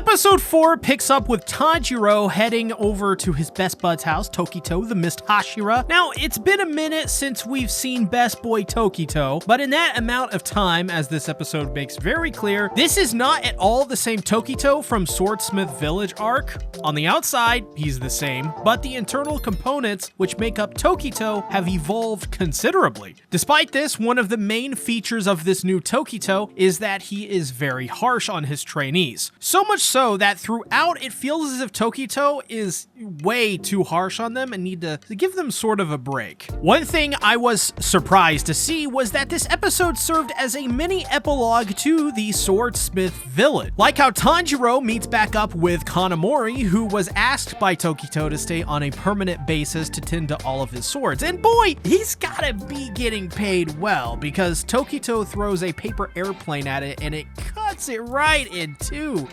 Episode 4 picks up with Tanjiro heading over to his best bud's house, Tokito, the Mist Hashira. Now, it's been a minute since we've seen best boy Tokito, but in that amount of time, as this episode makes very clear, this is not at all the same Tokito from Swordsmith Village arc. On the outside, he's the same, but the internal components which make up Tokito have evolved considerably. Despite this, one of the main features of this new Tokito is that he is very harsh on his trainees. So much so that throughout it feels as if Tokito is way too harsh on them and need to give them sort of a break. One thing I was surprised to see was that this episode served as a mini epilogue to the Swordsmith villain. Like how Tanjiro meets back up with Kanamori, who was asked by Tokito to stay on a permanent basis to tend to all of his swords. And boy, he's gotta be getting paid well, because Tokito throws a paper airplane at it and it cuts it right in two.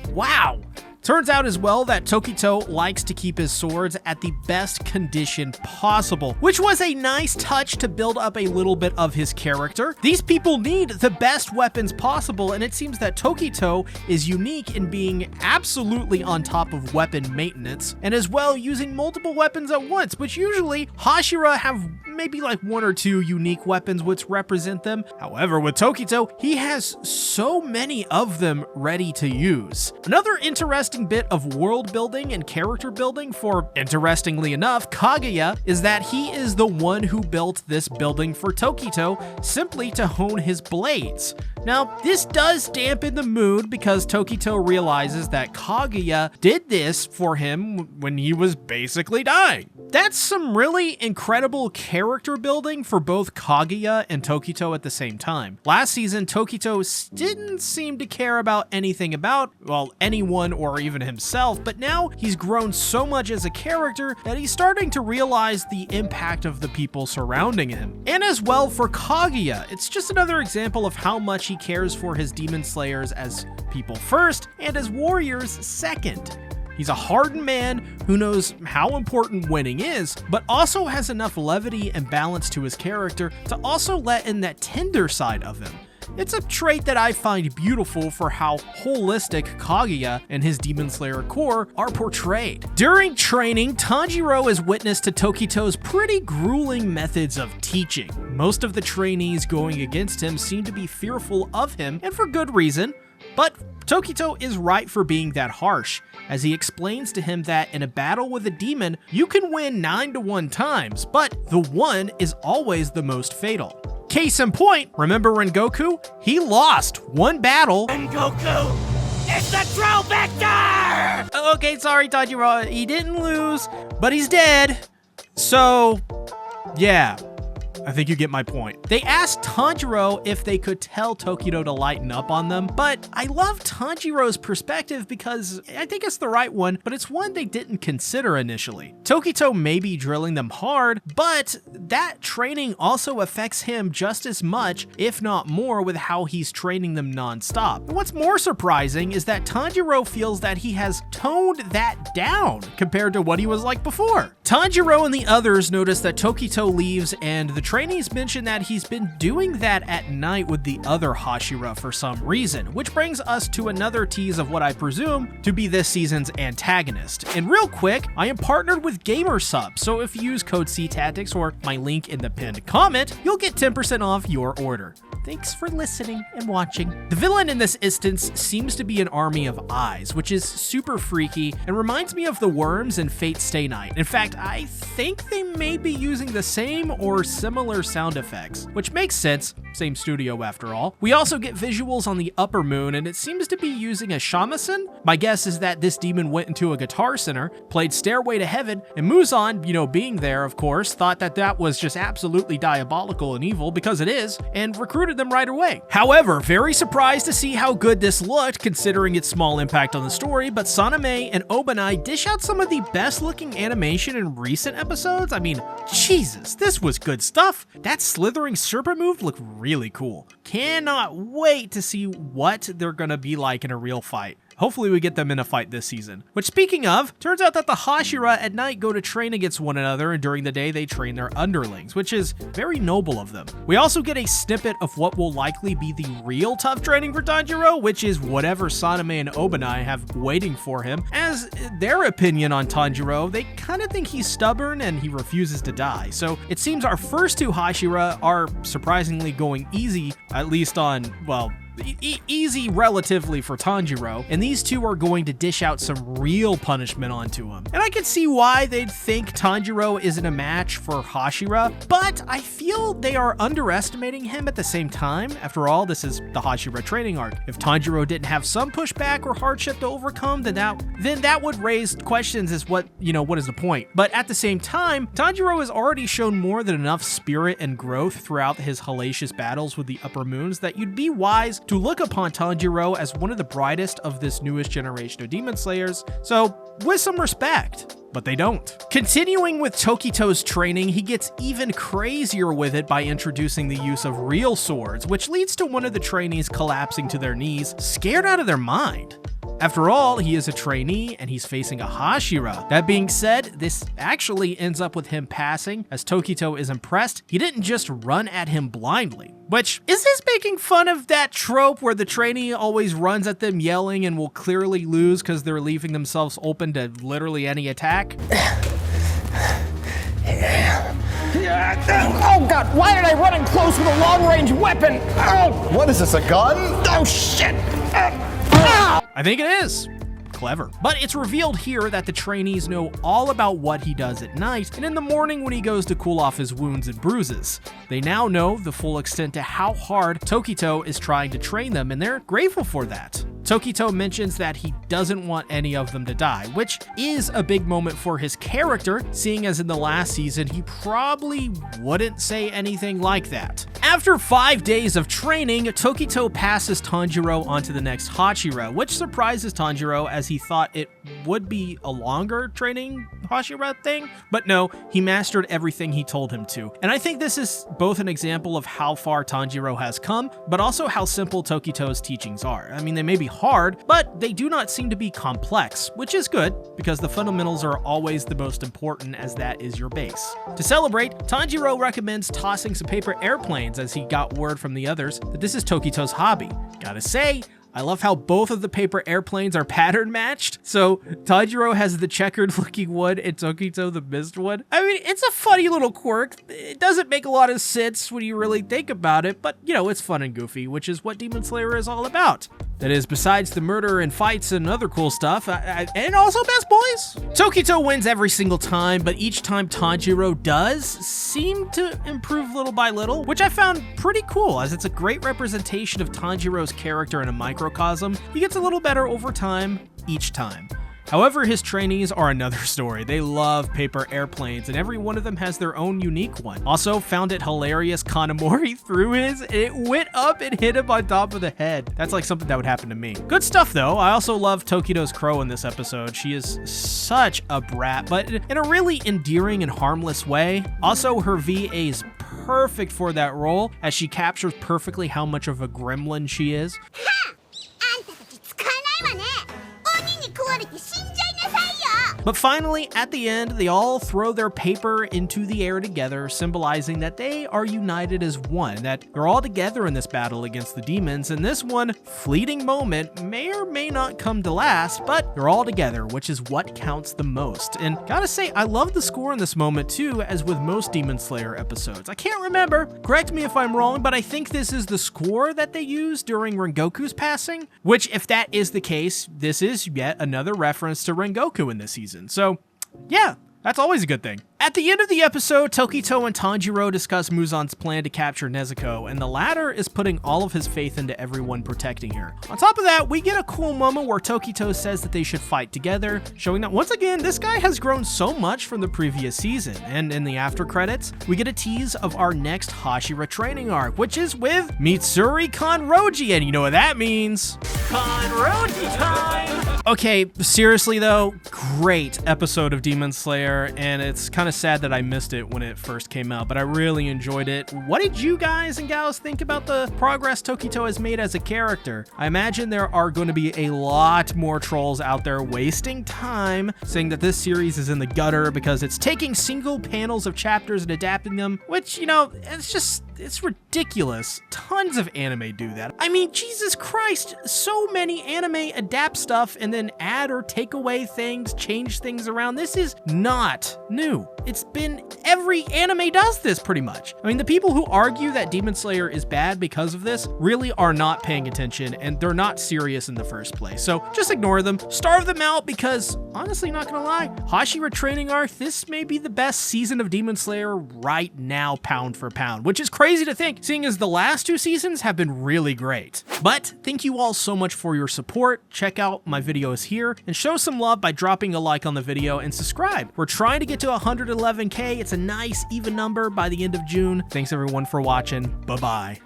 Wow. Turns out as well that Tokito likes to keep his swords at the best condition possible, which was a nice touch to build up a little bit of his character. These people need the best weapons possible, and it seems that Tokito is unique in being absolutely on top of weapon maintenance, and as well using multiple weapons at once, which usually Hashira have maybe like one or two unique weapons which represent them. However, with Tokito, he has so many of them ready to use. Another interesting bit of world building and character building for, interestingly enough, Kagaya is that he is the one who built this building for Tokito simply to hone his blades. Now, this does dampen the mood because Tokito realizes that Kagaya did this for him when he was basically dying. That's some really incredible character building for both Kagaya and Tokito at the same time. Last season, Tokito didn't seem to care about anything about, well, anyone or even himself, but now he's grown so much as a character that he's starting to realize the impact of the people surrounding him. And as well for Kagaya, it's just another example of how much he cares for his demon slayers as people first and as warriors second. He's a hardened man who knows how important winning is, but also has enough levity and balance to his character to also let in that tender side of him. It's a trait that I find beautiful for how holistic Kagaya and his Demon Slayer core are portrayed. During training, Tanjiro is witness to Tokito's pretty grueling methods of teaching. Most of the trainees going against him seem to be fearful of him, and for good reason. But Tokito is right for being that harsh, as he explains to him that in a battle with a demon, you can win 9 to 1 times, but the 1 is always the most fatal. Case in point, remember Rengoku? He lost one battle. Rengoku is the true victor! Okay, sorry Tanjiro, he didn't lose, but he's dead. So, yeah. I think you get my point. They asked Tanjiro if they could tell Tokito to lighten up on them, but I love Tanjiro's perspective because I think it's the right one, but it's one they didn't consider initially. Tokito may be drilling them hard, but that training also affects him just as much, if not more, with how he's training them non-stop. And what's more surprising is that Tanjiro feels that he has toned that down compared to what he was like before. Tanjiro and the others notice that Tokito leaves, and the trainees mention that he's been doing that at night with the other Hashira for some reason, which brings us to another tease of what I presume to be this season's antagonist. And real quick, I am partnered with GamerSub, so if you use code CTactics or my link in the pinned comment, you'll get 10% off your order. Thanks for listening and watching. The villain in this instance seems to be an army of eyes, which is super freaky and reminds me of the worms in Fate Stay Night. In fact, I think they may be using the same or similar sound effects, which makes sense, same studio after all. We also get visuals on the upper moon, and it seems to be using a shamisen. My guess is that this demon went into a guitar center, played Stairway to Heaven, and Muzan, being there of course, thought that that was just absolutely diabolical and evil, because it is, and recruited them right away. However, very surprised to see how good this looked considering its small impact on the story, but Saname and Obanai dish out some of the best looking animation in recent episodes. I mean, Jesus, this was good stuff. That slithering serpent move looked really cool. Cannot wait to see what they're gonna be like in a real fight. Hopefully we get them in a fight this season. Which, speaking of, turns out that the Hashira at night go to train against one another, and during the day they train their underlings, which is very noble of them. We also get a snippet of what will likely be the real tough training for Tanjiro, which is whatever Saname and Obanai have waiting for him. As their opinion on Tanjiro, they kind of think he's stubborn and he refuses to die. So it seems our first two Hashira are surprisingly going easy, at least on, well, easy relatively for Tanjiro, and these two are going to dish out some real punishment onto him. And I can see why they'd think Tanjiro isn't a match for Hashira, but I feel they are underestimating him at the same time. After all, this is the Hashira training arc. If Tanjiro didn't have some pushback or hardship to overcome, then that would raise questions as what is the point? But at the same time, Tanjiro has already shown more than enough spirit and growth throughout his hellacious battles with the upper moons that you'd be wise to look upon Tanjiro as one of the brightest of this newest generation of Demon Slayers, so with some respect. But they don't. Continuing with Tokito's training, he gets even crazier with it by introducing the use of real swords, which leads to one of the trainees collapsing to their knees, scared out of their mind. After all, he is a trainee and he's facing a Hashira. That being said, this actually ends up with him passing, as Tokito is impressed he didn't just run at him blindly. Which, is this making fun of that trope where the trainee always runs at them yelling and will clearly lose because they're leaving themselves open to literally any attack? Oh god, why did I run in close with a long-range weapon? Oh! What is this, a gun? Oh shit! I think it is. Clever. But it's revealed here that the trainees know all about what he does at night and in the morning when he goes to cool off his wounds and bruises. They now know the full extent to how hard Tokito is trying to train them, and they're grateful for that. Tokito mentions that he doesn't want any of them to die, which is a big moment for his character, seeing as in the last season he probably wouldn't say anything like that. After 5 days of training, Tokito passes Tanjiro onto the next Hashira, which surprises Tanjiro as he thought it would be a longer training Hashira thing, but no, he mastered everything he told him to. And I think this is both an example of how far Tanjiro has come, but also how simple Tokito's teachings are. I mean, they may be hard, but they do not seem to be complex, which is good, because the fundamentals are always the most important, as that is your base. To celebrate, Tanjiro recommends tossing some paper airplanes, as he got word from the others that this is Tokito's hobby. Gotta say, I love how both of the paper airplanes are pattern matched. So Tanjiro has the checkered looking one and Tokito the mist one. I mean, it's a funny little quirk. It doesn't make a lot of sense when you really think about it, but it's fun and goofy, which is what Demon Slayer is all about. That is, besides the murder and fights and other cool stuff, and also best boys. Tokito wins every single time, but each time Tanjiro does seem to improve little by little, which I found pretty cool, as it's a great representation of Tanjiro's character in a microcosm. He gets a little better over time, each time. However, his trainees are another story. They love paper airplanes, and every one of them has their own unique one. Also, found it hilarious Kanamori threw his, and it went up and hit him on top of the head. That's like something that would happen to me. Good stuff, though. I also love Tokito's crow in this episode. She is such a brat, but in a really endearing and harmless way. Also, her VA is perfect for that role, as she captures perfectly how much of a gremlin she is. But finally, at the end, they all throw their paper into the air together, symbolizing that they are united as one, that they're all together in this battle against the demons, and this one fleeting moment may or may not come to last, but they're all together, which is what counts the most. And gotta say, I love the score in this moment too, as with most Demon Slayer episodes. I can't remember, correct me if I'm wrong, but I think this is the score that they used during Rengoku's passing, which if that is the case, this is yet another reference to Rengoku in this season. So, yeah, that's always a good thing. At the end of the episode, Tokito and Tanjiro discuss Muzan's plan to capture Nezuko, and the latter is putting all of his faith into everyone protecting her. On top of that, we get a cool moment where Tokito says that they should fight together, showing that once again, this guy has grown so much from the previous season. And in the after credits, we get a tease of our next Hashira training arc, which is with Mitsuri Kanroji, and you know what that means. Kanroji time! Okay, seriously though, great episode of Demon Slayer, and it's kind of sad that I missed it when it first came out, but I really enjoyed it. What did you guys and gals think about the progress Tokito has made as a character? I imagine there are going to be a lot more trolls out there wasting time saying that this series is in the gutter because it's taking single panels of chapters and adapting them, which, you know, it's ridiculous. Tons of anime do that. I mean, Jesus Christ, so many anime adapt stuff and then add or take away things, change things around. This is not new. It's been, every anime does this pretty much. I mean, the people who argue that Demon Slayer is bad because of this really are not paying attention, and they're not serious in the first place. So just ignore them, starve them out, because honestly, not gonna lie, Hashira training arc, this may be the best season of Demon Slayer right now, pound for pound, which is crazy to think, seeing as the last 2 seasons have been really great. But thank you all so much for your support. Check out my videos here and show some love by dropping a like on the video and subscribe. We're trying to get to 111K. It's a nice even number by the end of June. Thanks everyone for watching. Bye-bye.